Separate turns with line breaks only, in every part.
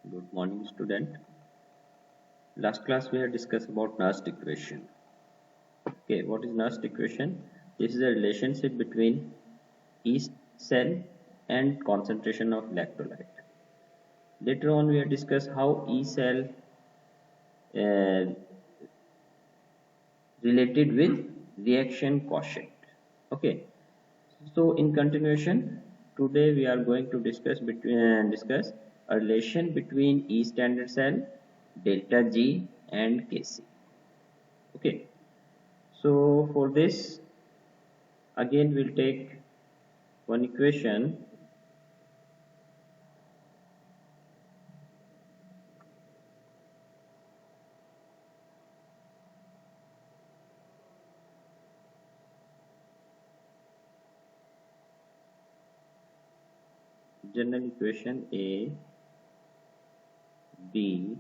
Good morning, student. Last class we had discussed about Nernst equation. Okay, what is Nernst equation? This is a relationship between yeast cell and concentration of electrolyte. Later on, we had discussed how yeast cell uh, related with reaction quotient. Okay, so in continuation, today we are going to discuss a relation between E standard cell, delta G, and Kc. Okay. So for this, again we'll take one equation. General equation A, B,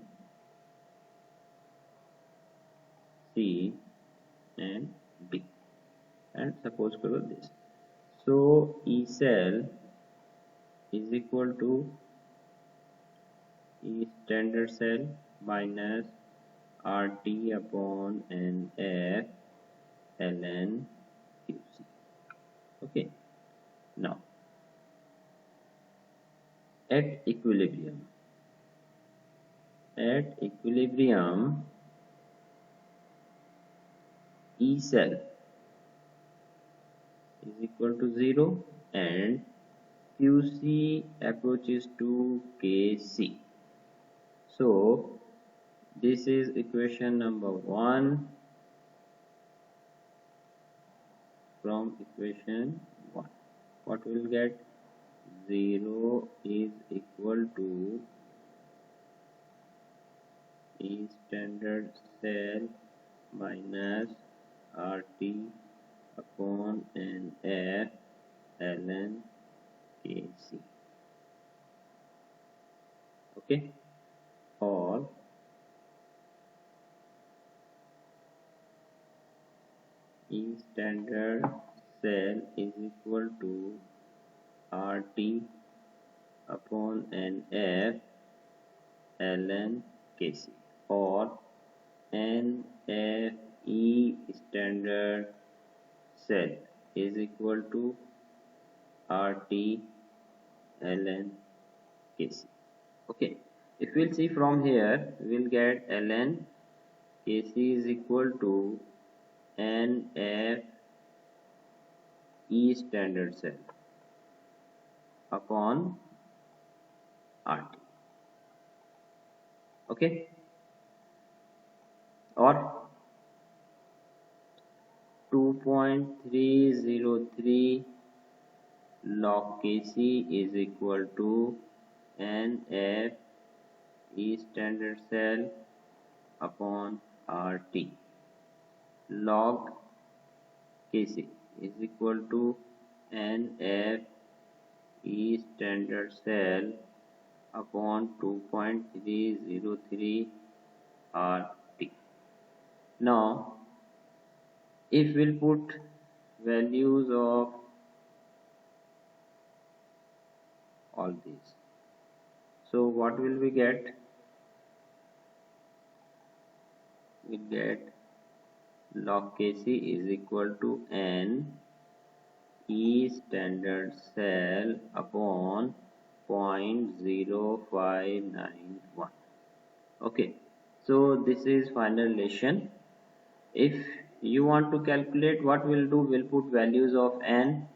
C, and D. And suppose karo this. So E cell is equal to E standard cell minus RT upon NF ln QC. Okay. Now at equilibrium, E cell is equal to 0 and QC approaches to KC. So this is equation number 1 from equation 1. What we'll get? 0 is equal to E standard cell minus RT upon NF ln KC. Okay, or E standard cell is equal to RT upon NF ln KC, or NFE standard cell is equal to RT ln KC. Okay, if we'll see from here, we'll get ln KC is equal to NFE standard cell upon RT. Okay, or 2.303 log Kc is equal to NFE standard cell upon RT. Log Kc is equal to NFE standard cell upon 2.303 RT. Now, if we'll put values of all these, so what will we get? We get log Kc is equal to N E standard cell upon 0.0591. Okay, so this is final relation. If you want to calculate, what we'll do, we'll put values of N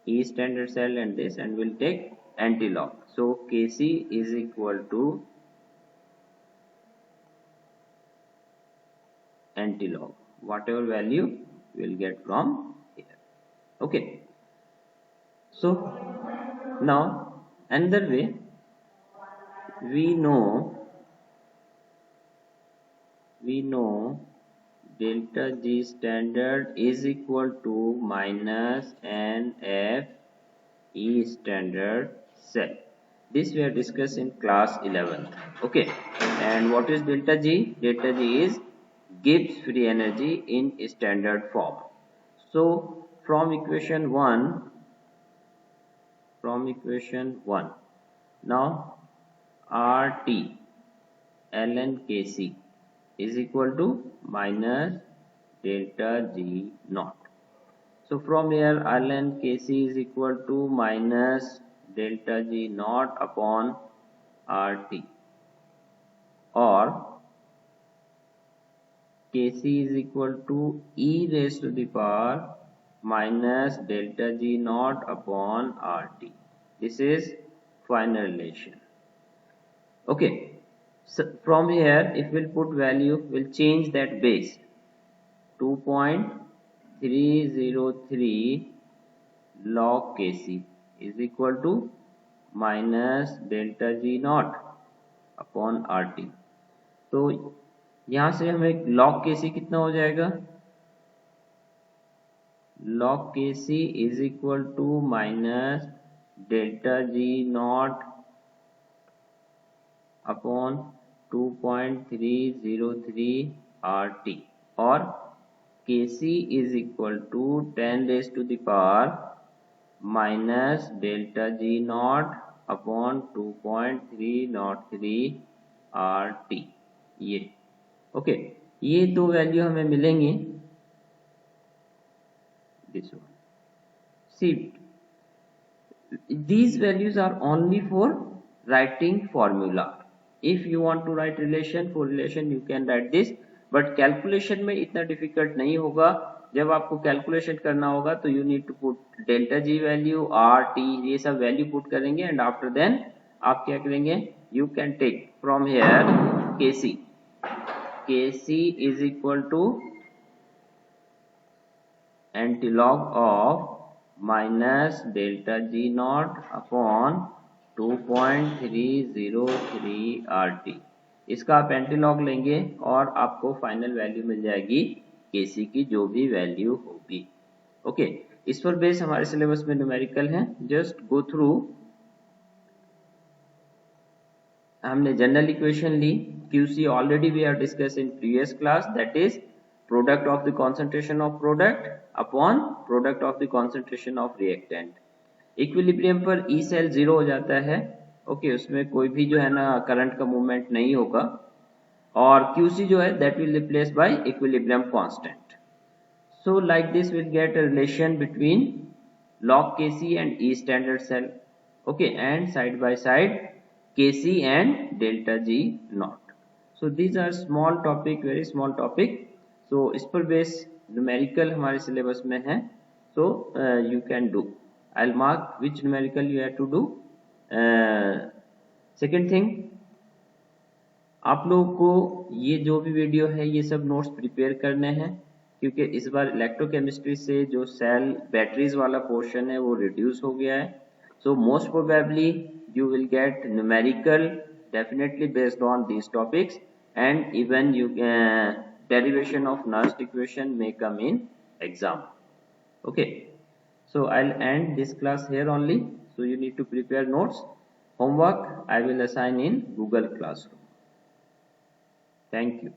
E standard cell and this, and we'll take anti-log. So Kc is equal to anti-log, whatever value we'll get from here. Okay, so now another way, we know delta G standard is equal to minus NF E standard cell. This we are discussed in class 11. Okay, and what is delta G? Delta G is Gibbs free energy in standard form. So from equation 1, from equation 1. Now RT ln Kc is equal to minus delta G naught. So from here ln Kc is equal to minus delta G naught upon RT, or Kc is equal to e raised to the power minus delta G naught upon RT. This is final relation. Okay, so from here if we'll put value, we'll change that base. 2.303 log Kc is equal to minus delta G naught upon RT. तो यहाँ से हमें log Kc कितना हो जाएगा? log Kc is equal to minus delta G naught upon 2.303 RT, और Kc is equal to 10 raised to the power minus delta G naught upon 2.303 RT. ये okay, ये दो वैल्यू हमें मिलेंगी. This one. See, these values are only for writing formula. If you want to write relation, for relation you can write this, but calculation में इतना difficult नहीं होगा. जब आपको calculation करना होगा तो you need to put delta G value, R, T, ये सब value put करेंगे, and after then आप क्या करेंगे? You can take from here Kc. Kc is equal to antilog of minus delta G naught upon 2.303 RT. इसका आप antilog लेंगे और आपको फाइनल वैल्यू मिल जाएगी Kc की जो भी वैल्यू होगी. ओके, इस पर बेस हमारे सिलेबस में न्यूमेरिकल है. Just go through. हमने जनरल इक्वेशन ली. QC already we have discuss in previous class, that is product of the concentration of product upon product of the concentration of reactant. Equilibrium पर E cell 0 हो जाता है. Okay, उसमें कोई भी जो है ना करंट का मूवमेंट नहीं होगा, और QC जो है that will replace by equilibrium constant. So like this will get a relation between log Kc and E standard cell. Okay, and side by side Kc and delta G naught. So these are small topic, very small topic. So इस पर base numerical हमारे syllabus में है. So you can do. I'll mark which numerical you have to do. Second thing, आप लोगों को ये जो भी वीडियो है ये सब नोट्स प्रिपेयर करने हैं, क्योंकि इस बार इलेक्ट्रोकेमिस्ट्री से जो सेल बैटरीज वाला पोर्शन है वो रिड्यूस हो गया है. So most probably you will get numerical definitely based on these topics, and even you derivation of Nernst equation may come in exam. Okay, so I'll end this class here only. So you need to prepare notes. Homework I will assign in Google Classroom. Thank you.